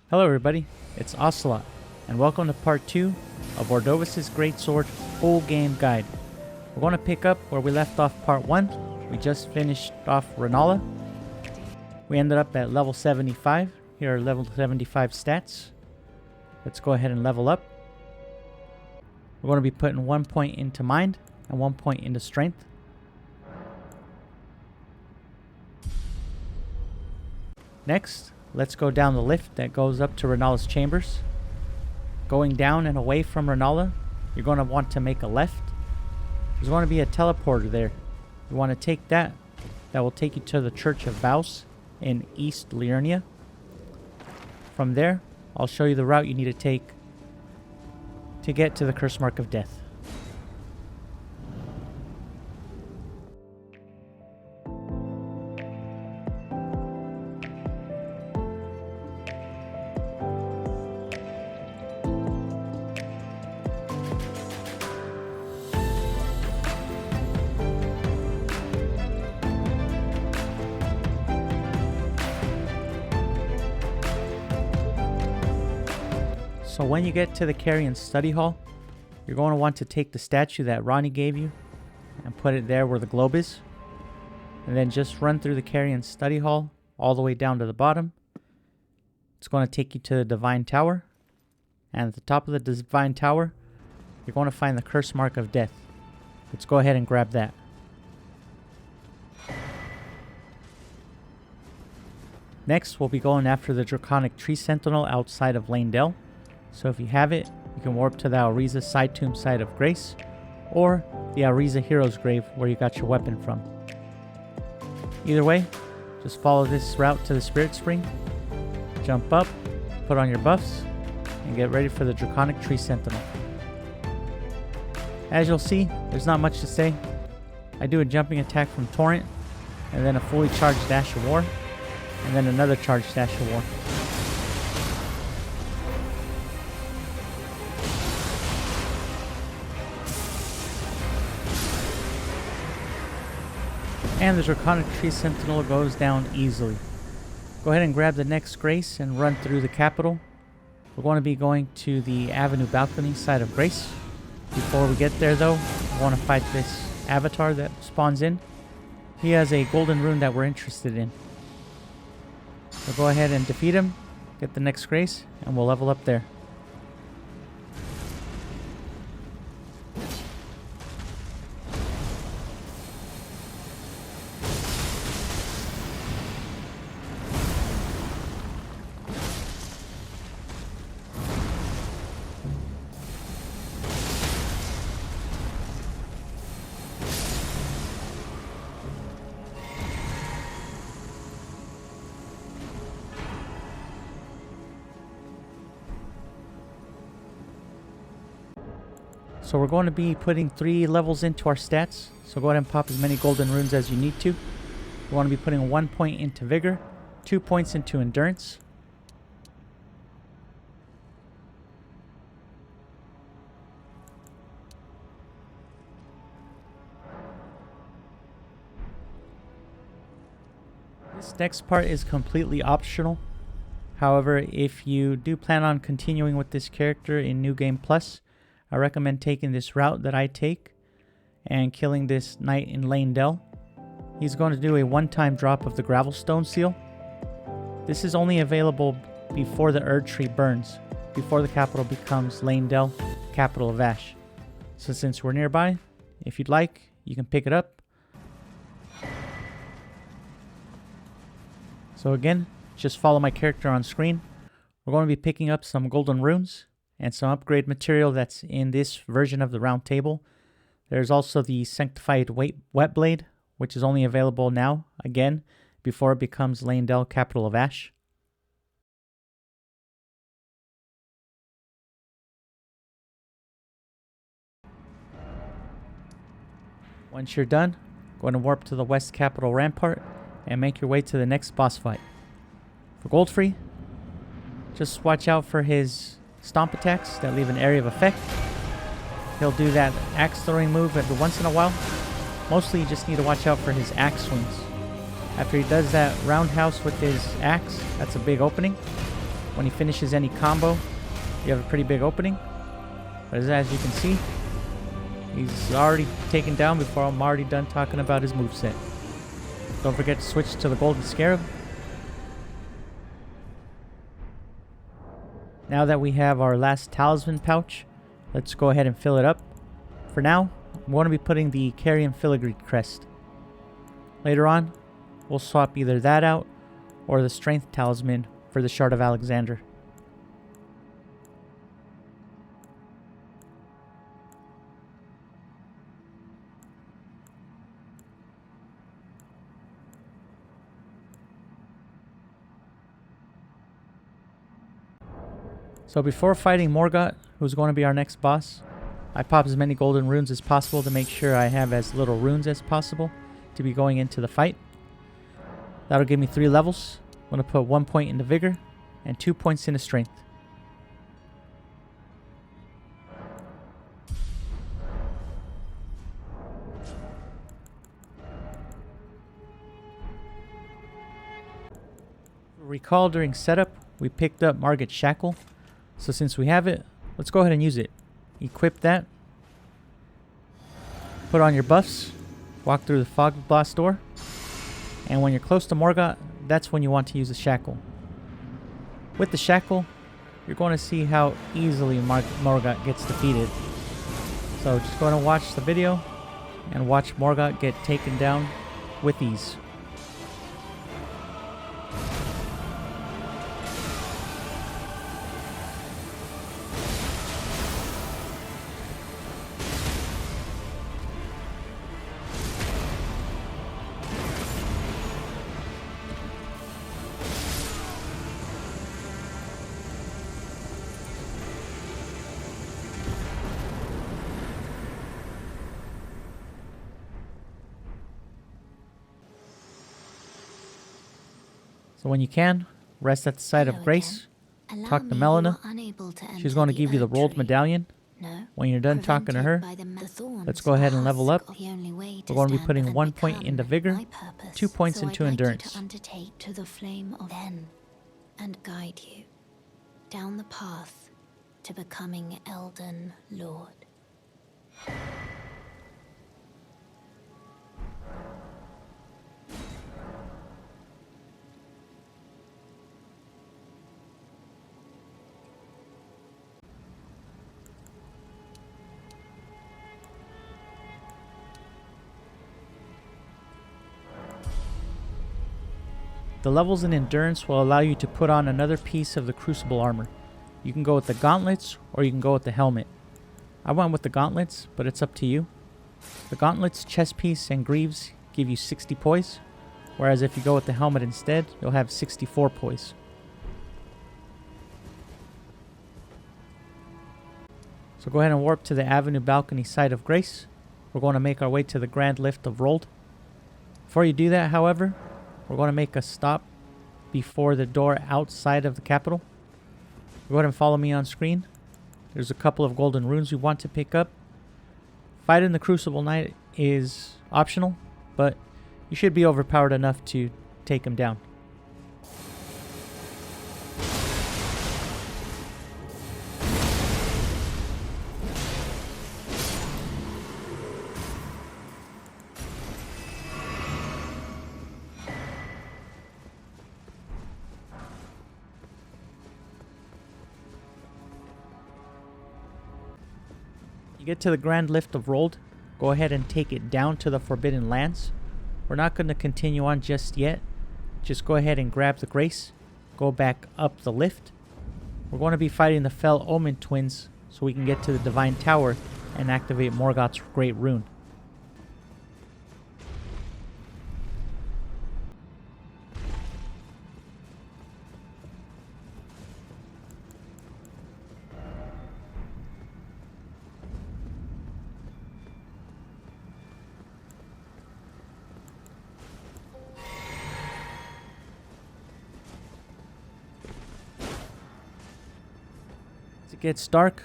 Hello everybody, it's Astel, and welcome to part 2 of Ordovis' Greatsword full game guide. We're going to pick up where we left off part 1. We just finished off Rune. We ended up at level 75. Here are level 75 stats. Let's go ahead and level up. We're going to be putting 1 point into mind and 1 point into strength. Next, let's go down the lift that goes up to Rune's chambers. Going down and away from Rune, you're going to want to make a left. There's going to be a teleporter there. You want to take that. That will take you to the Church of Vows in East Liurnia. From there, I'll show you the route you need to take to get to the Curse Mark of Death. So when you get to the Carrion Study Hall, you're going to want to take the statue that Ronnie gave you and put it there where the globe is. And then just run through the Carrion Study Hall all the way down to the bottom. It's going to take you to the Divine Tower. And at the top of the Divine Tower, you're going to find the Curse Mark of Death. Let's go ahead and grab that. Next, we'll be going after the Draconic Tree Sentinel outside of Lane Dell. So if you have it, you can warp to the Alriza Side Tomb Site of Grace, or the Alriza Hero's Grave where you got your weapon from. Either way, just follow this route to the Spirit Spring, jump up, put on your buffs, and get ready for the Draconic Tree Sentinel. As you'll see, there's not much to say. I do a jumping attack from Torrent, and then a fully charged Dash of War, and then another charged Dash of War. And the Draconic Tree Sentinel goes down easily. Go ahead and grab the next Grace and run through the capital. We're going to be going to the Avenue Balcony side of Grace. Before we get there though, I want to fight this avatar that spawns in. He has a golden rune that we're interested in. So go ahead and defeat him, get the next Grace, and we'll level up there. So we're going to be putting 3 levels into our stats. So go ahead and pop as many golden runes as you need to. We want to be putting 1 point into Vigor, 2 points into Endurance. This next part is completely optional. However, if you do plan on continuing with this character in New Game Plus, I recommend taking this route that I take and killing this knight in Lane Dell. He's going to do a one-time drop of the Gravelstone seal. This is only available before the Erd Tree burns, before the capital becomes Lane Dell, capital of Ash. So since we're nearby, if you'd like, you can pick it up. So again, just follow my character on screen. We're going to be picking up some golden runes and some upgrade material that's in this version of the Roundtable. There's also the Sanctified Wet Blade, which is only available now, again, before it becomes Lane Dell, capital of Ash. Once you're done, go ahead and warp to the West Capital Rampart and make your way to the next boss fight. For Goldfrey, just watch out for his stomp attacks that leave an area of effect. He'll do that axe throwing move every once in a while. Mostly you just need to watch out for his axe swings. After he does that roundhouse with his axe, that's a big opening. When he finishes any combo, you have a pretty big opening. But as you can see, he's already taken down before I'm already done talking about his moveset. Don't forget to switch to the Golden Scarab. Now that we have our last talisman pouch, let's go ahead and fill it up. For now, I'm going to be putting the Carrion Filigree crest. Later on, we'll swap either that out or the Strength Talisman for the Shard of Alexander. So before fighting Morgott, who's going to be our next boss, I pop as many golden runes as possible to make sure I have as little runes as possible to be going into the fight. That'll give me 3 levels. I'm going to put 1 point into Vigor and 2 points into Strength. Recall during setup, we picked up Morgott's Shackle. So since we have it, let's go ahead and use it. Equip that. Put on your buffs. Walk through the Fog Blast door. And when you're close to Morgott, that's when you want to use the Shackle. With the Shackle, you're going to see how easily Morgott gets defeated. So just go ahead and watch the video and watch Morgott get taken down with ease. So when you can, rest at the site of Grace, talk to Melina. She's going to give you the rolled medallion. When you're done talking to her, let's go ahead and level up. We're going to be putting 1 point into Vigor, 2 points into Endurance. And guide you down the path to becoming Elden Lord. The levels in Endurance will allow you to put on another piece of the Crucible armor. You can go with the gauntlets or you can go with the helmet. I went with the gauntlets, but it's up to you. The gauntlets, chest piece, and greaves give you 60 poise, whereas if you go with the helmet instead, you'll have 64 poise. So go ahead and warp to the Avenue Balcony site of Grace. We're going to make our way to the Grand Lift of Rold. Before you do that, however, we're going to make a stop before the door outside of the capital. Go ahead and follow me on screen. There's a couple of golden runes we want to pick up. Fighting the Crucible Knight is optional, but you should be overpowered enough to take him down. You get to the Grand Lift of Rold, go ahead and take it down to the Forbidden Lands. We're not going to continue on just yet. Just go ahead and grab the Grace, go back up the lift. We're going to be fighting the Fell Omen twins so we can get to the Divine Tower and activate Morgott's Great Rune. As it gets dark,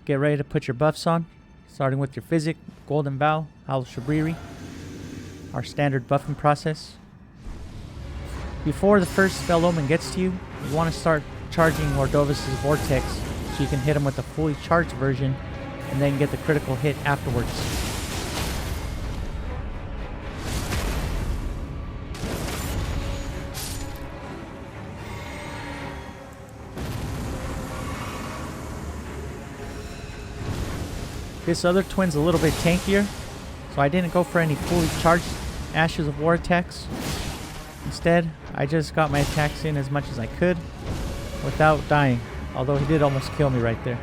get ready to put your buffs on, starting with your Physic, Golden Bow, Howl Shabriri, our standard buffing process. Before the first Fell Omen gets to you, you want to start charging Ordovis' Vortex so you can hit him with a fully charged version and then get the critical hit afterwards. This other twin's a little bit tankier, so I didn't go for any fully charged Ashes of War attacks. Instead, I just got my attacks in as much as I could without dying, although he did almost kill me right there.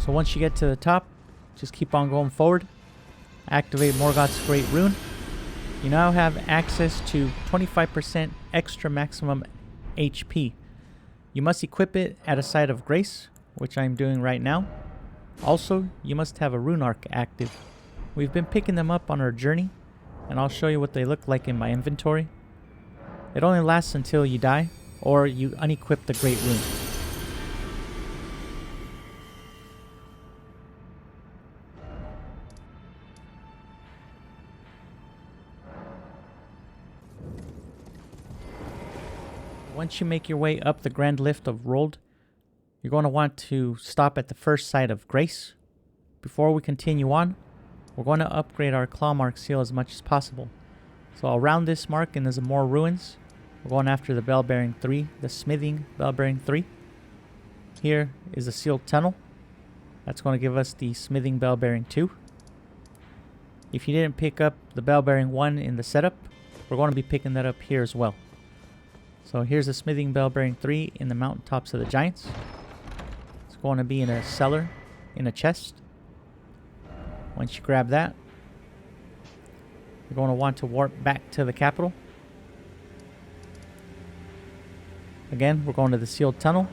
So once you get to the top, just keep on going forward. Activate Morgott's Great Rune. You now have access to 25% extra maximum HP. You must equip it at a site of grace, which I'm doing right now. Also, you must have a Rune Arc active. We've been picking them up on our journey, and I'll show you what they look like in my inventory. It only lasts until you die, or you unequip the Great Rune. Once you make your way up the Grand Lift of Rold, you're going to want to stop at the first site of Grace. Before we continue on, we're going to upgrade our Claw Mark seal as much as possible. So around this mark and there's more ruins, we're going after the Bell Bearing 3, the Smithing Bell Bearing 3. Here is the Sealed Tunnel. That's going to give us the Smithing Bell Bearing 2. If you didn't pick up the Bell Bearing 1 in the setup, we're going to be picking that up here as well. So here's the Smithing Bell Bearing 3 in the mountaintops of the Giants. It's going to be in a cellar, in a chest. Once you grab that, you're going to want to warp back to the capital. Again, we're going to the Sealed Tunnel.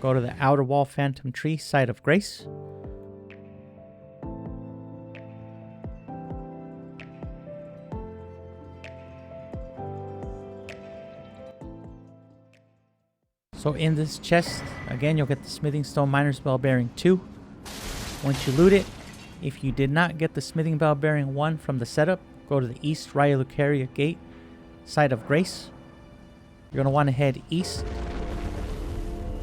Go to the Outer Wall Phantom Tree site of Grace. So in this chest, again, you'll get the Smithing Stone Miner's Bell Bearing 2. Once you loot it, if you did not get the Smithing Bell Bearing 1 from the setup, go to the East Raya Lucaria Gate, site of Grace. You're going to want to head east.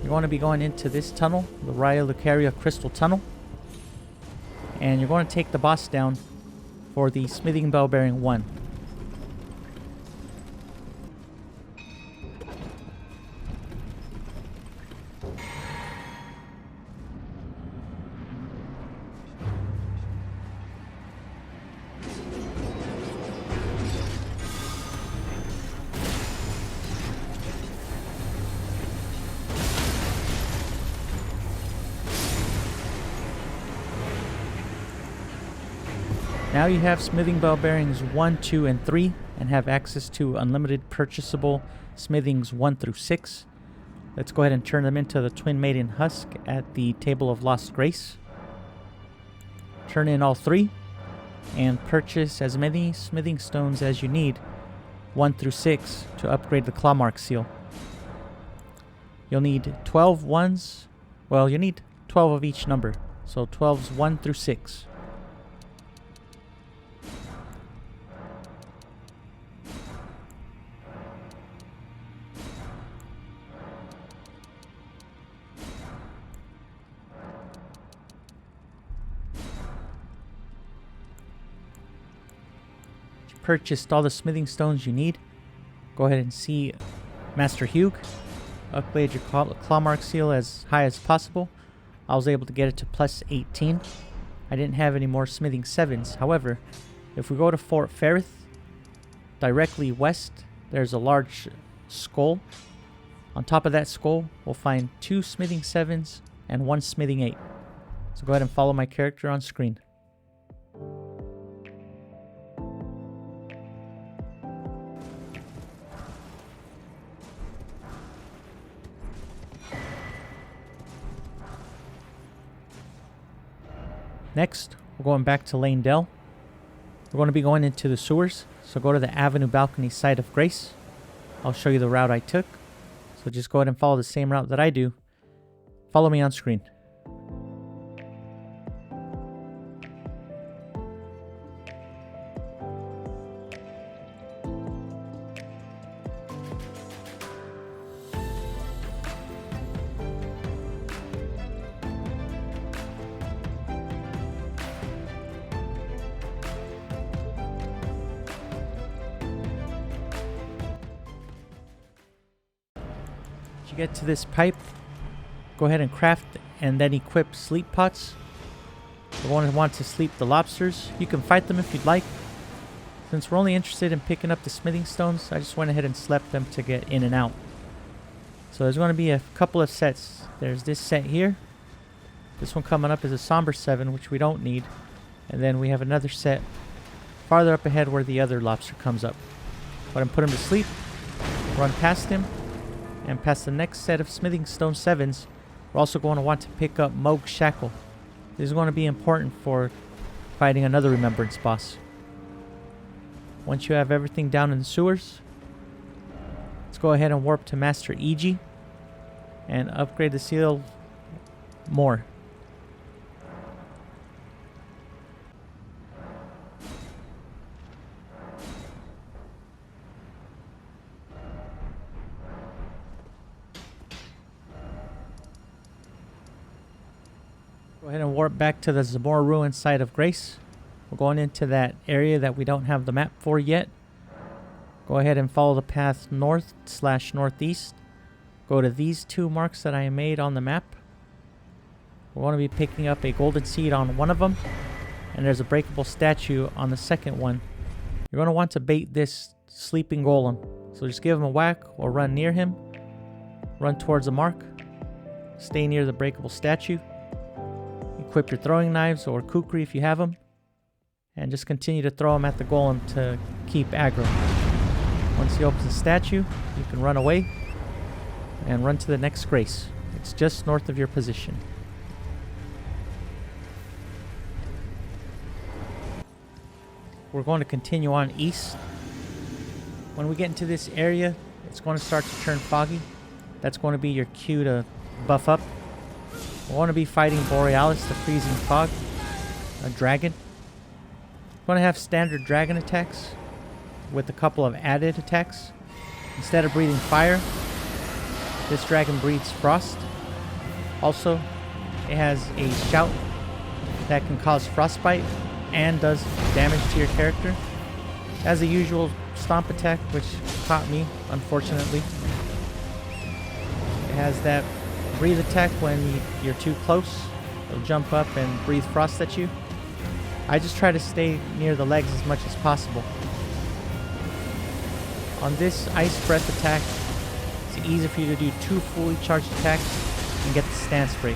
You're going to be going into this tunnel, the Raya Lucaria Crystal Tunnel. And you're going to take the boss down for the Smithing Bell Bearing 1. Now you have Smithing Bell Bearings 1, 2, and 3, and have access to unlimited purchasable Smithings 1 through 6. Let's go ahead and turn them into the Twin Maiden Husk at the Table of Lost Grace. Turn in all 3, and purchase as many Smithing Stones as you need, 1 through 6, to upgrade the Claw Mark seal. You'll need 12 ones, well, you need 12 of each number, so 12's 1 through 6. Purchased all the smithing stones you need. Go ahead and see Master Hugh. Upgrade your claw mark seal as high as possible. I was able to get it to plus 18. I didn't have any more smithing 7s. However, if we go to Fort Ferrith, directly west, there's a large skull. On top of that skull, we'll find 2 smithing 7s and 1 smithing 8. So go ahead and follow my character on screen. Next, we're going back to Lane Dell. We're going to be going into the sewers, so go to the Avenue Balcony side of Grace. I'll show you the route I took, so just go ahead and follow the same route that I do. Follow me on screen. You get to this pipe, go ahead and craft and then equip sleep pots. You're going to want to sleep the lobsters. You can fight them if you'd like. Since we're only interested in picking up the smithing stones, I just went ahead and slept them to get in and out. So there's going to be a couple of sets. There's this set here. This one coming up is a Somber 7, which we don't need. And then we have another set farther up ahead where the other lobster comes up. Go ahead and put him to sleep, run past him, and past the next set of smithing stone 7s. We're also going to want to pick up Mohg's Shackle. This is going to be important for fighting another Remembrance boss. Once you have everything down in the sewers, let's go ahead and warp to Master Iji and upgrade the seal more. Go ahead and warp back to the Zamora Ruin side of Grace. We're going into that area that we don't have the map for yet. Go ahead and follow the path north/northeast. Go to these two marks that I made on the map. We're going to be picking up a golden seed on one of them, and there's a breakable statue on the second one. You're going to want to bait this sleeping golem. So just give him a whack or run near him. Run towards the mark. Stay near the breakable statue. Equip your throwing knives or kukri if you have them. And just continue to throw them at the golem to keep aggro. Once he opens the statue, you can run away and run to the next Grace. It's just north of your position. We're going to continue on east. When we get into this area, it's going to start to turn foggy. That's going to be your cue to buff up. We're going to be fighting Borealis the Freezing Fog, a dragon. We're going to have standard dragon attacks with a couple of added attacks. Instead of breathing fire, this dragon breathes frost. Also, it has a shout that can cause frostbite and does damage to your character. It has the usual stomp attack, which caught me, unfortunately. It has that breathe attack when you're too close. It'll jump up and breathe frost at you. I just try to stay near the legs as much as possible. On this ice breath attack, it's easy for you to do 2 fully charged attacks and get the stance break.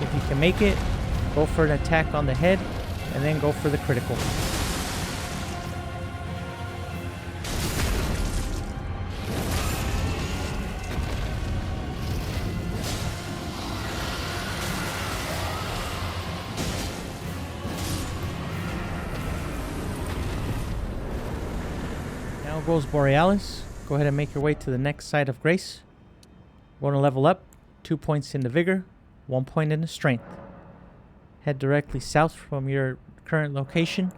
If you can make it, go for an attack on the head and then go for the critical. Now goes Borealis. Go ahead and make your way to the next side of Grace. We're going to level up 2 points into Vigor, 1 point into Strength. Head directly south from your current location.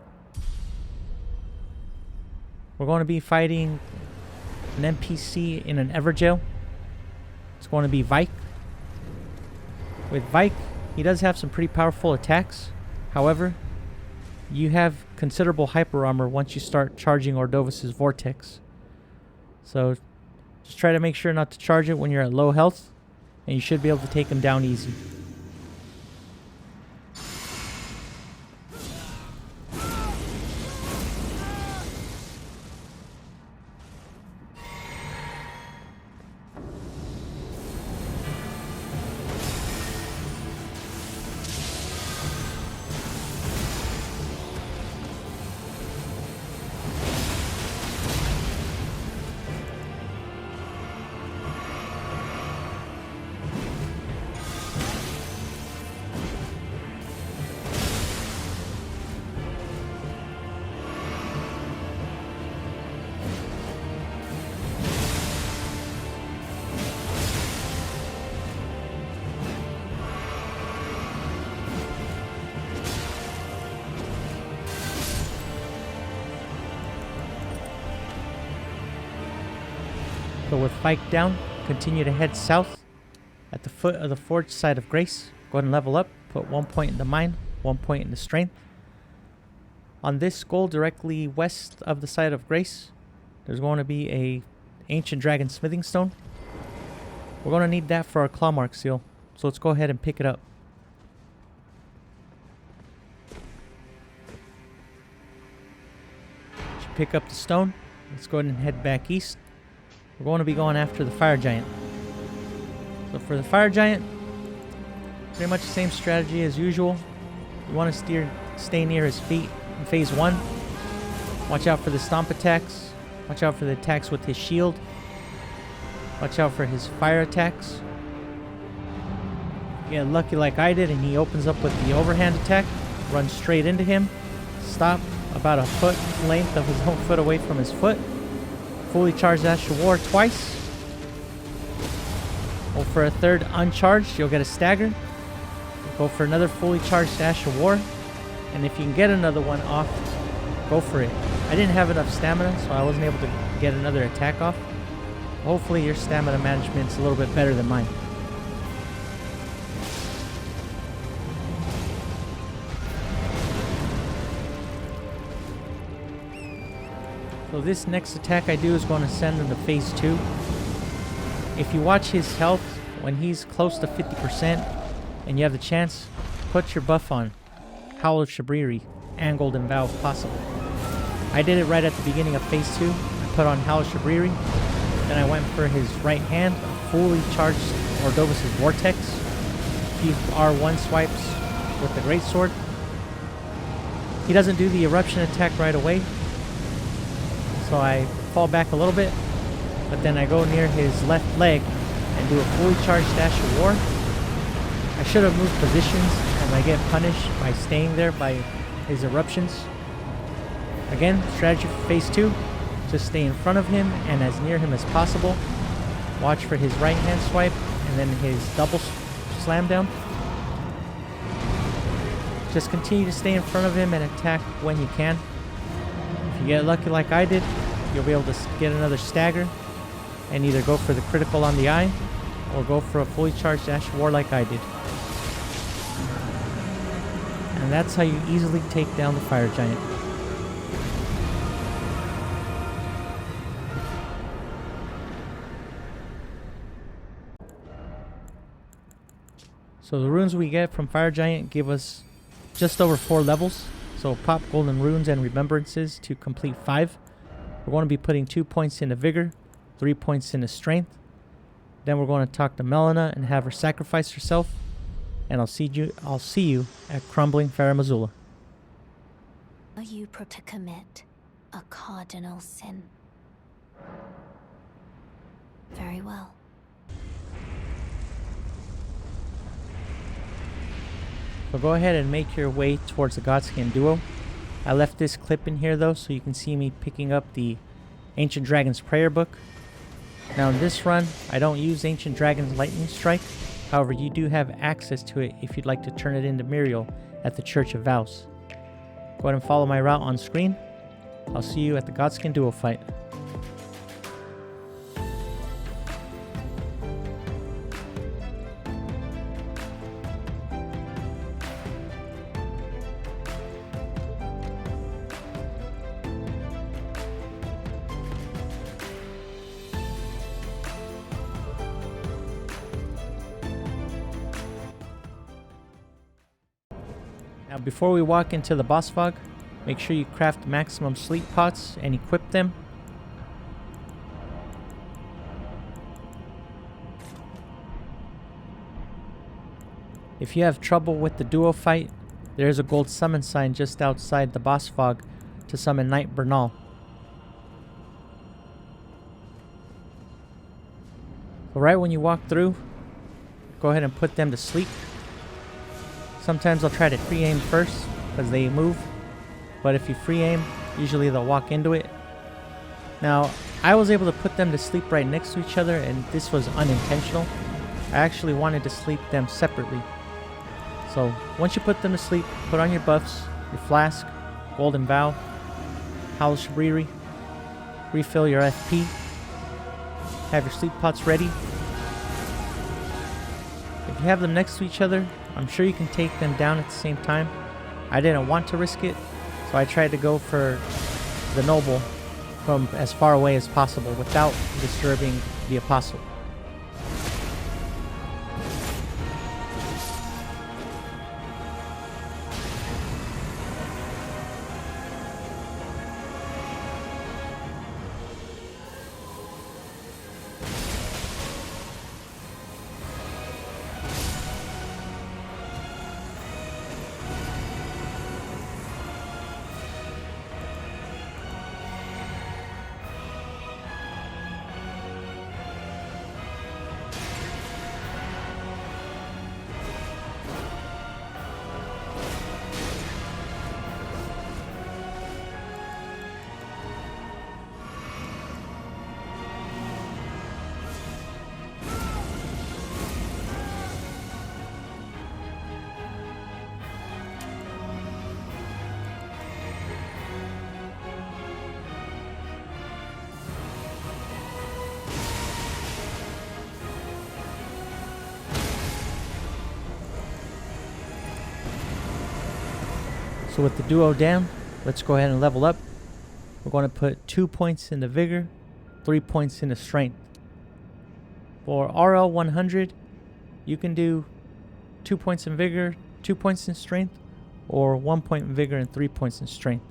We're going to be fighting an NPC in an Everjail. It's going to be Vyke. With Vyke, he does have some pretty powerful attacks. However, you have considerable hyper armor once you start charging Ordovis' Vortex. So just try to make sure not to charge it when you're at low health, and you should be able to take him down easy. So with Vyke down, continue to head south. At the foot of the forge side of Grace, go ahead and level up. Put 1 point in the mind, 1 point in the strength. On this skull directly west of the side of Grace, there's going to be a ancient dragon smithing stone. We're going to need that for our claw mark seal. So let's go ahead and pick it up. Pick up the stone. Let's go ahead and head back east. We're going to be going after the fire giant. So for the fire giant, pretty much the same strategy as usual. You want to stay near his feet in phase 1. Watch out for the stomp attacks. Watch out for the attacks with his shield. Watch out for his fire attacks. Get lucky like I did and he opens up with the overhand attack. Run straight into him. Stop about a foot length of his own foot away from his foot. Fully charged Ash of War twice. Go for a third uncharged, you'll get a stagger. Go for another fully charged Ash of War. And if you can get another one off, go for it. I didn't have enough stamina, so I wasn't able to get another attack off. Hopefully your stamina management's a little bit better than mine. So this next attack I do is going to send him to phase 2. If you watch his health, when he's close to 50% and you have the chance, put your buff on. Howl of Shabriri and Golden Vow if possible. I did it right at the beginning of phase 2. I put on Howl of Shabriri. Then I went for his right hand, fully charged Ordovis' Vortex. Few R1 swipes with the Greatsword. He doesn't do the eruption attack right away, so I fall back a little bit, but then I go near his left leg and do a fully charged Dash of War. I should have moved positions and I get punished by staying there by his eruptions. Again, strategy for phase 2, just stay in front of him and as near him as possible. Watch for his right hand swipe and then his double slam down. Just continue to stay in front of him and attack when you can. If you get lucky like I did, you'll be able to get another stagger and either go for the critical on the eye or go for a fully charged Ash of War like I did. And that's how you easily take down the fire giant. So the runes we get from fire giant give us just over 4 levels. So pop golden runes and remembrances to complete 5. We're going to be putting 2 points into vigor, 3 points into strength. Then we're going to talk to Melina and have her sacrifice herself. And I'll see you at Crumbling Farum Azula. Are you prepared to commit a cardinal sin? Very well. So go ahead and make your way towards the Godskin Duo. I left this clip in here though so you can see me picking up the Ancient Dragon's Prayer Book. Now in this run, I don't use Ancient Dragon's Lightning Strike. However, you do have access to it if you'd like to turn it into Muriel at the Church of Vows. Go ahead and follow my route on screen. I'll see you at the Godskin Duo fight. Now before we walk into the boss fog, make sure you craft maximum sleep pots and equip them. If you have trouble with the duo fight, there is a gold summon sign just outside the boss fog to summon Knight Bernal. So right when you walk through, go ahead and put them to sleep. Sometimes I'll try to free aim first because they move, but if you free aim, usually they'll walk into it. Now, I was able to put them to sleep right next to each other and this was unintentional. I actually wanted to sleep them separately. So once you put them to sleep, put on your buffs, your flask, Golden Vow, Howl of Shabriri, refill your FP. Have your sleep pots ready. If you have them next to each other, I'm sure you can take them down at the same time. I didn't want to risk it, so I tried to go for the noble from as far away as possible without disturbing the apostle. So with the duo down, let's go ahead and level up. We're going to put 2 points into vigor, 3 points into strength. For RL 100, you can do 2 points in vigor, 2 points in strength, or 1 point in vigor and 3 points in strength.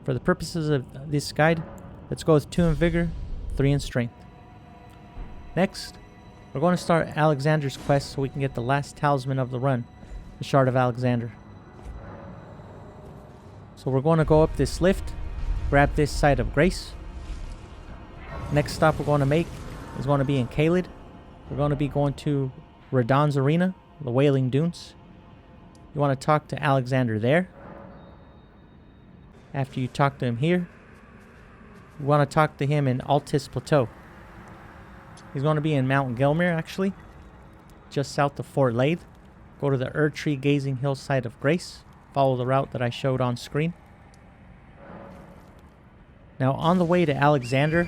For the purposes of this guide, let's go with 2 in vigor, 3 in strength. Next, we're going to start Alexander's quest so we can get the last talisman of the run, the Shard of Alexander. So we're going to go up this lift, grab this site of grace. Next stop we're going to make is going to be in Caelid. We're going to be going to Radon's Arena, the Wailing Dunes. You want to talk to Alexander there. After you talk to him here, you want to talk to him in Altis Plateau. He's going to be in Mount Gelmir, actually, just south of Fort Lathe. Go to the Erdtree Gazing Hill site of grace. Follow the route that I showed on screen. Now on the way to Alexander,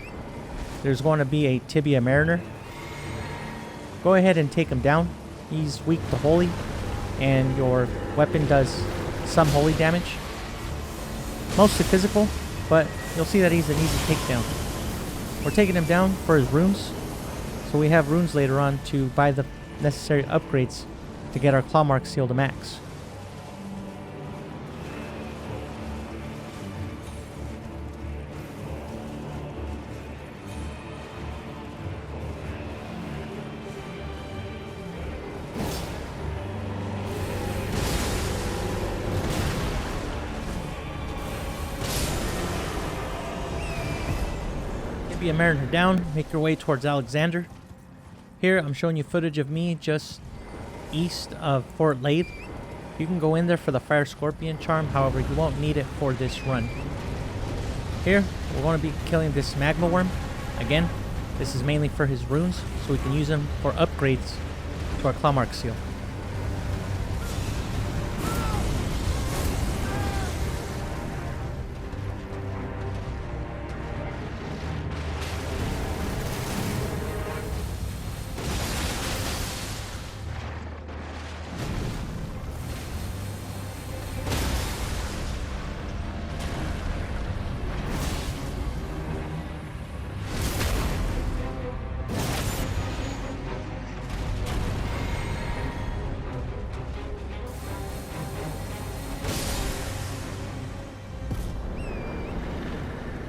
there's going to be a Tibia Mariner. Go ahead and take him down. He's weak to holy, and your weapon does some holy damage. Mostly physical, but you'll see that he's an easy takedown. We're taking him down for his runes, so we have runes later on to buy the necessary upgrades to get our Clawmark seal to max. Be a Mariner down, make your way towards Alexander. Here I'm showing you footage of me just east of Fort Lathe. You can go in there for the Fire Scorpion charm, however you won't need it for this run. Here we're going to be killing this Magma Worm. Again, this is mainly for his runes, so we can use them for upgrades to our Clawmark seal.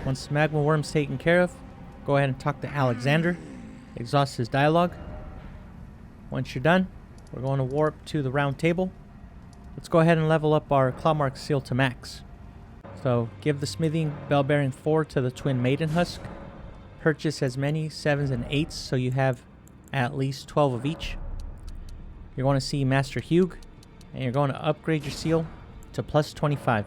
Once the Magma Worm's taken care of, go ahead and talk to Alexander. Exhaust his dialogue. Once you're done, we're going to warp to the Roundtable. Let's go ahead and level up our Clawmark seal to max. So give the Smithing Bell Bearing 4 to the Twin Maiden Husk. Purchase as many 7s and 8s so you have at least 12 of each. You're going to see Master Hugh, and you're going to upgrade your seal to plus 25.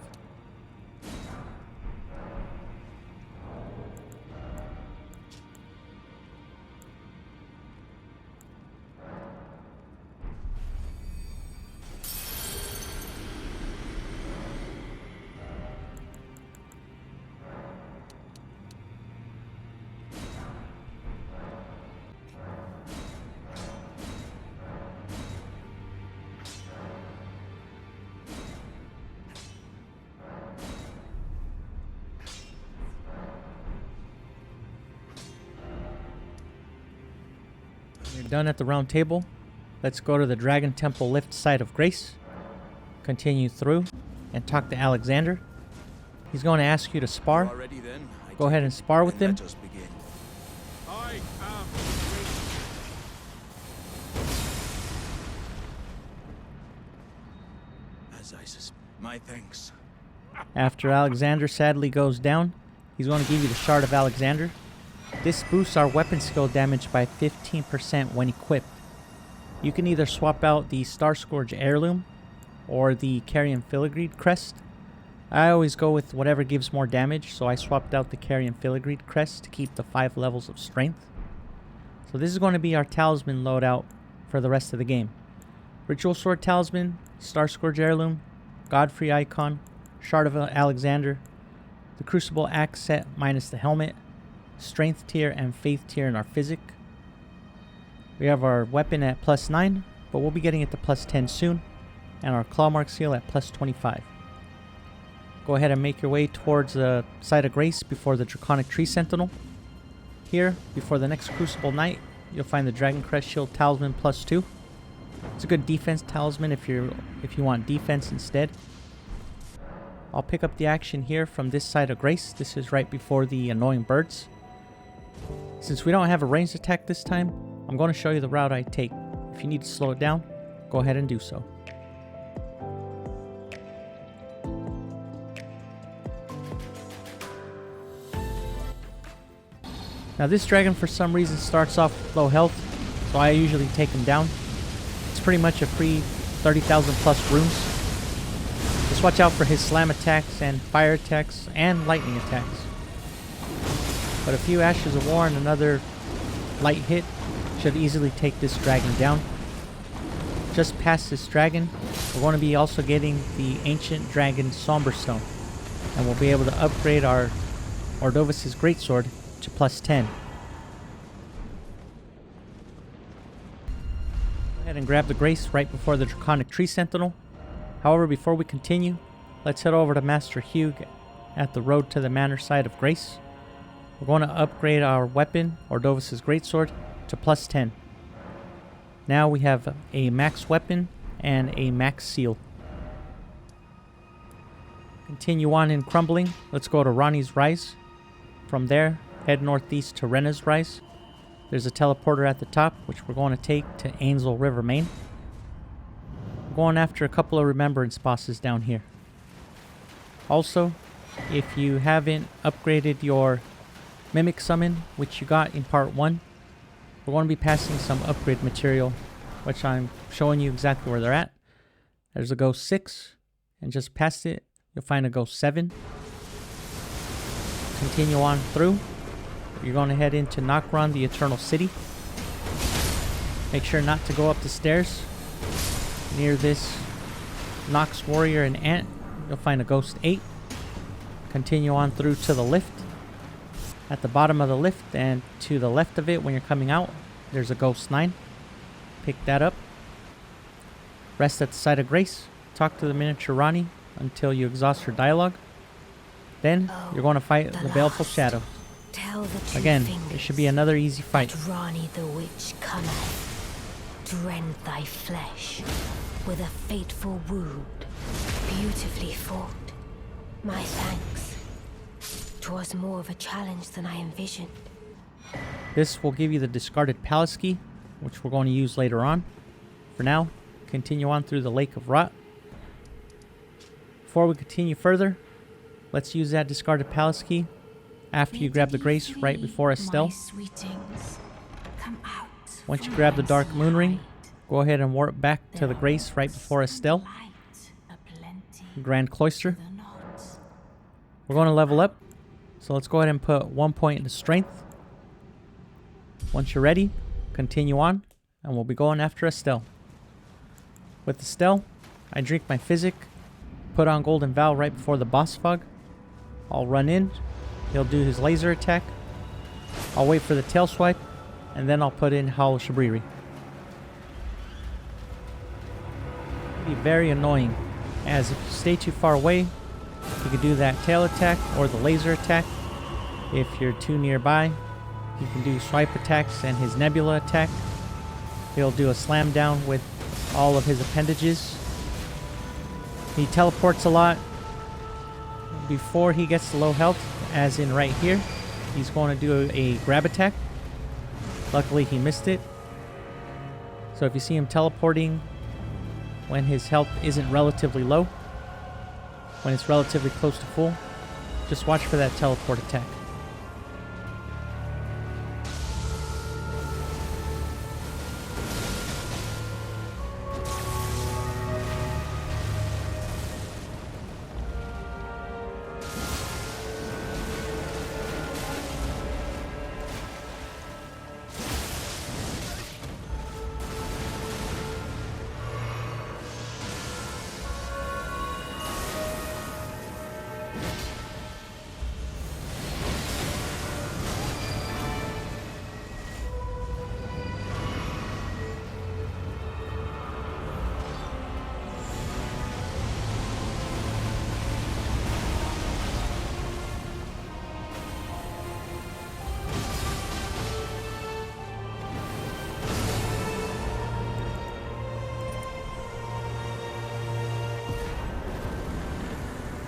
You're done at the round table. Let's go to the Dragon Temple Lift site of Grace. Continue through and talk to Alexander. He's going to ask you to spar. Go ahead and spar with him. I am as I suspect. My thanks. After Alexander sadly goes down, he's going to give you the Shard of Alexander. This boosts our weapon skill damage by 15% when equipped. You can either swap out the Star Scourge Heirloom or the Carrion Filigreed Crest. I always go with whatever gives more damage, so I swapped out the Carrion Filigreed Crest to keep the 5 levels of strength. So this is going to be our talisman loadout for the rest of the game. Ritual Sword Talisman, Star Scourge Heirloom, Godfrey Icon, Shard of Alexander, the Crucible Axe set minus the helmet, Strength tier and Faith tier in our Physic. We have our weapon at +9, but we'll be getting it to +10 soon, and our Clawmark Seal at +25. Go ahead and make your way towards the site of Grace before the Draconic Tree Sentinel. Here, before the next Crucible Knight, you'll find the Dragon Crest Shield Talisman +2. It's a good defense talisman if you want defense instead. I'll pick up the action here from this side of Grace. This is right before the annoying birds. Since we don't have a ranged attack this time, I'm going to show you the route I take. If you need to slow it down, go ahead and do so. Now this dragon for some reason starts off with low health, so I usually take him down. It's pretty much a free 30,000 plus runes. Just watch out for his slam attacks and fire attacks and lightning attacks. But a few Ashes of War and another light hit should easily take this dragon down. Just past this dragon, we're going to be also getting the Ancient Dragon Somberstone, and we'll be able to upgrade our Ordovis' Greatsword to +10. Go ahead and grab the Grace right before the Draconic Tree Sentinel. However, before we continue, let's head over to Master Hugh at the road to the Manor side of Grace. We're going to upgrade our weapon, Ordovis' Greatsword, to +10. Now we have a max weapon and a max seal. Continue on in Crumbling. Let's go to Ronnie's Rise. From there, head northeast to Rena's Rise. There's a teleporter at the top, which we're going to take to Ainsel River Main. We're going after a couple of Remembrance bosses down here. Also, if you haven't upgraded your Mimic Summon, which you got in part 1, we're going to be passing some upgrade material, which I'm showing you exactly where they're at. There's a Ghost 6, and just past it, you'll find a Ghost 7. Continue on through. You're going to head into Nokron, the Eternal City. Make sure not to go up the stairs. Near this Nox Warrior and Ant, you'll find a Ghost 8. Continue on through to the lift. At the bottom of the lift and to the left of it when you're coming out, there's a Ghost 9. Pick that up. Rest at the site of Grace. Talk to the miniature Ronnie until you exhaust her dialogue. Then you're going to fight the Baleful Shadow. Again, it should be another easy fight. Ronnie the Witch cometh to rend thy flesh with a fateful wound, beautifully fought. My thanks. 'Twas more of a challenge than I envisioned. This will give you the discarded Palace Key, which we're going to use later on. For now, continue on through the Lake of Rot. Before we continue further, let's use that discarded Palace Key after you grab the Grace right before Astel. Once you grab the Dark Moon Ring, go ahead and warp back to the Grace right before Astel. Grand Cloister. We're going to level up, so let's go ahead and put 1 point into Strength. Once you're ready, continue on, and we'll be going after Astel. With Astel, I drink my Physic, put on Golden Vow right before the Boss Fog. I'll run in, he'll do his laser attack. I'll wait for the Tail Swipe, and then I'll put in Howl Shabriri. It'll be very annoying, as if you stay too far away, you can do that tail attack or the laser attack. If you're too nearby, you can do swipe attacks and his nebula attack. He'll do a slam down with all of his appendages. He teleports a lot. Before he gets to low health, as in right here, he's going to do a grab attack. Luckily he missed it. So if you see him teleporting when his health isn't relatively low, when it's relatively close to full, just watch for that teleport attack.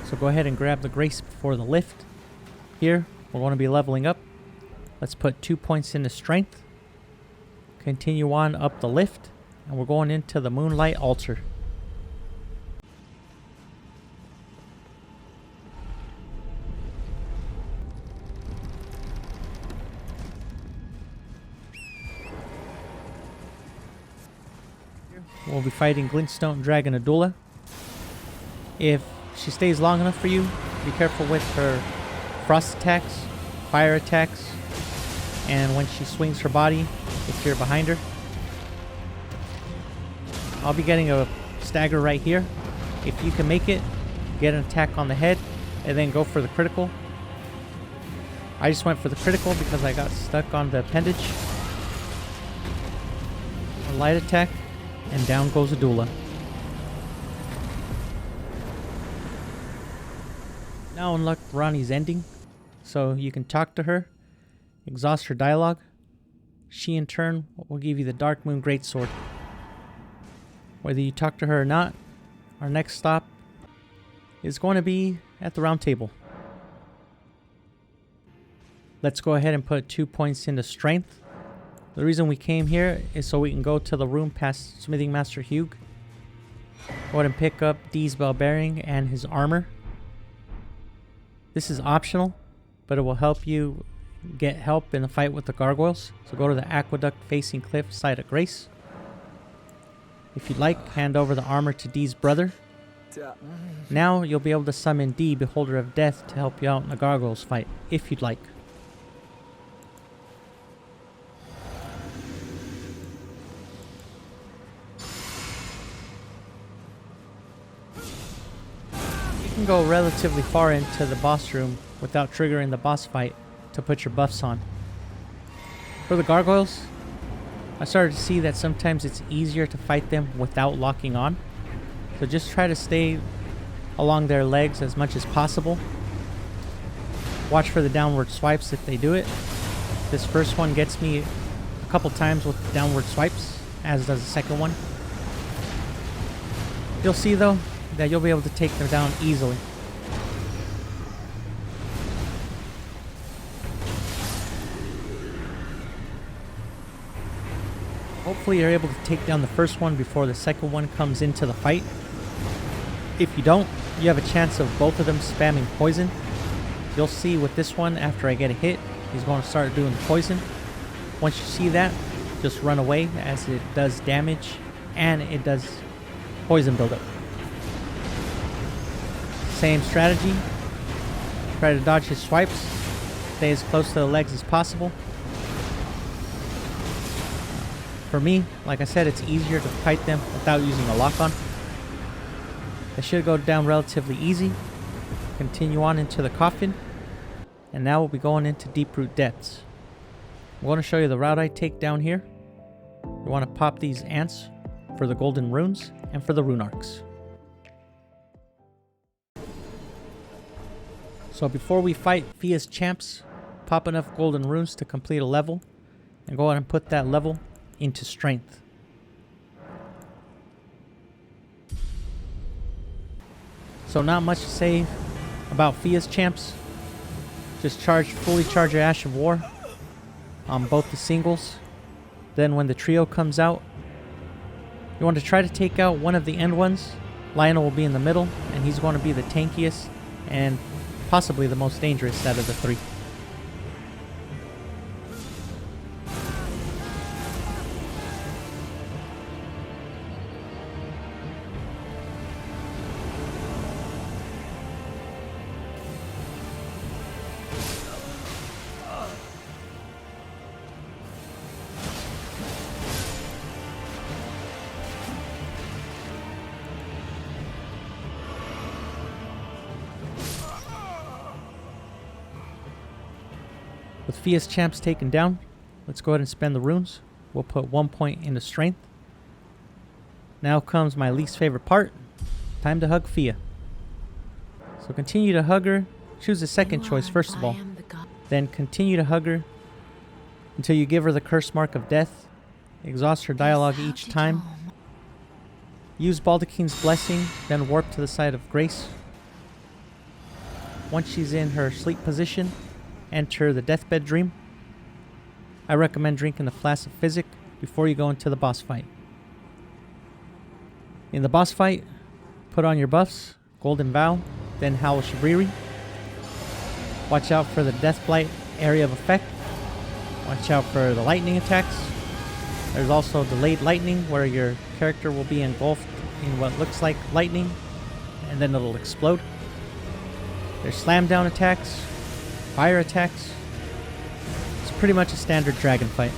So go ahead and grab the grace before the lift. Here, we're going to be leveling up. Let's put 2 points into strength. Continue on up the lift. And we're going into the Moonlight Altar. We'll be fighting Glintstone Dragon Adula. If she stays long enough for you, be careful with her frost attacks, fire attacks, and when she swings her body, if you're behind her. I'll be getting a stagger right here. If you can make it, get an attack on the head, and then go for the critical. I just went for the critical because I got stuck on the appendage. A light attack, and down goes Adula. Now unlock Ronnie's ending, so you can talk to her, exhaust her dialogue. She in turn will give you the Dark Moon Greatsword. Whether you talk to her or not, our next stop is going to be at the Roundtable. Let's go ahead and put 2 points into strength. The reason we came here is so we can go to the room past Smithing Master Hugh. Go ahead and pick up Dee's bell bearing and his armor. This is optional, but it will help you get help in the fight with the gargoyles. So go to the aqueduct facing cliff side of Grace. If you'd like, hand over the armor to Dee's brother. Now you'll be able to summon Dee, Beholder of Death, to help you out in the gargoyles fight, if you'd like. You can go relatively far into the boss room without triggering the boss fight to put your buffs on. For the gargoyles, I started to see that sometimes it's easier to fight them without locking on. So just try to stay along their legs as much as possible. Watch for the downward swipes if they do it. This first one gets me a couple times with downward swipes, as does the second one. You'll see though that you'll be able to take them down easily. Hopefully you're able to take down the first one before the second one comes into the fight. If you don't, you have a chance of both of them spamming poison. You'll see with this one, after I get a hit, he's going to start doing the poison. Once you see that, just run away, as it does damage and it does poison buildup. Same strategy. Try to dodge his swipes. Stay as close to the legs as possible. For me, like I said, it's easier to fight them without using a lock-on. They should go down relatively easy. Continue on into the coffin. And now we'll be going into Deeproot Depths. I'm going to show you the route I take down here. You want to pop these ants for the golden runes and for the rune arcs. So before we fight Fia's champs, pop enough golden runes to complete a level, and go ahead and put that level into strength. So not much to say about Fia's champs. Just fully charge your Ash of War on both the singles. Then when the trio comes out, you want to try to take out one of the end ones. Lionel will be in the middle, and he's going to be the tankiest and possibly the most dangerous out of the three. With Fia's champs taken down, let's go ahead and spend the runes. We'll put 1 point into strength. Now comes my least favorite part. Time to hug Fia. So continue to hug her. Choose the second choice first of all. Then continue to hug her until you give her the curse mark of death. Exhaust her dialogue each time. Use Baldachin's blessing, then warp to the side of Grace. Once she's in her sleep position, enter the deathbed dream. I recommend drinking the flask of Physic before you go into the boss fight. In the boss fight, put on your buffs, Golden Vow, then Howl Shabriri. Watch out for the Death Blight area of effect. Watch out for the lightning attacks. There's also delayed lightning where your character will be engulfed in what looks like lightning and then it'll explode. There's slam down attacks, fire attacks. It's pretty much a standard dragon fight.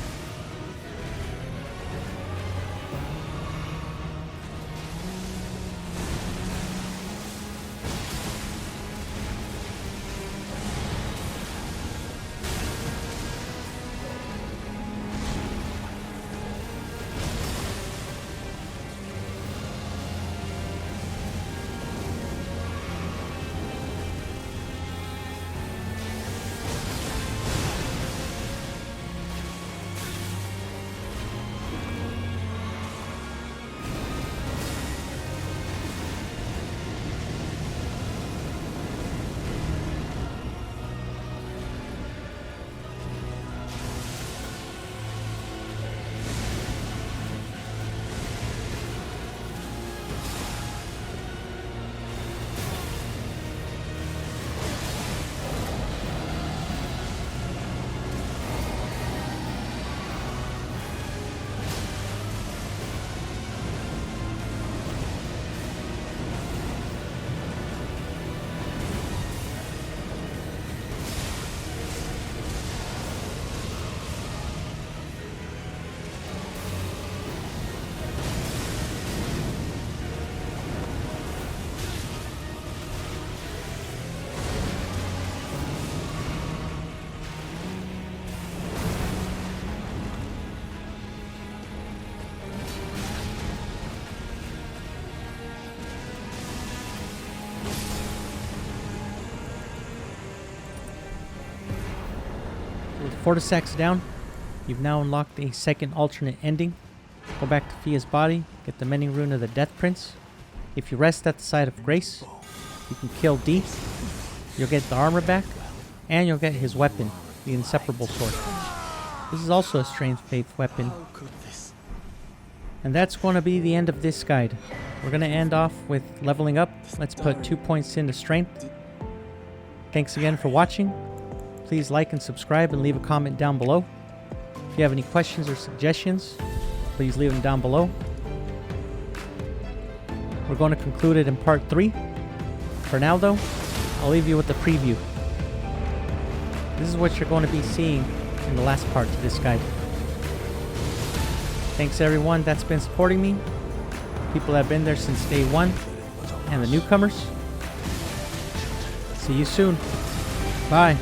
With Fortissax down, you've now unlocked a second alternate ending. Go back to Fia's body, get the Mending Rune of the Death Prince. If you rest at the side of Grace, you can kill D. You'll get the armor back, and you'll get his weapon, the Inseparable Sword. This is also a Strange Faith weapon. And that's going to be the end of this guide. We're going to end off with leveling up. Let's put 2 points into strength. Thanks again for watching. Please like and subscribe and leave a comment down below. If you have any questions or suggestions, please leave them down below. We're going to conclude it in part 3. For now though, I'll leave you with the preview. This is what you're going to be seeing in the last part to this guide. Thanks everyone that's been supporting me, people that have been there since day 1, and the newcomers. See you soon. Bye.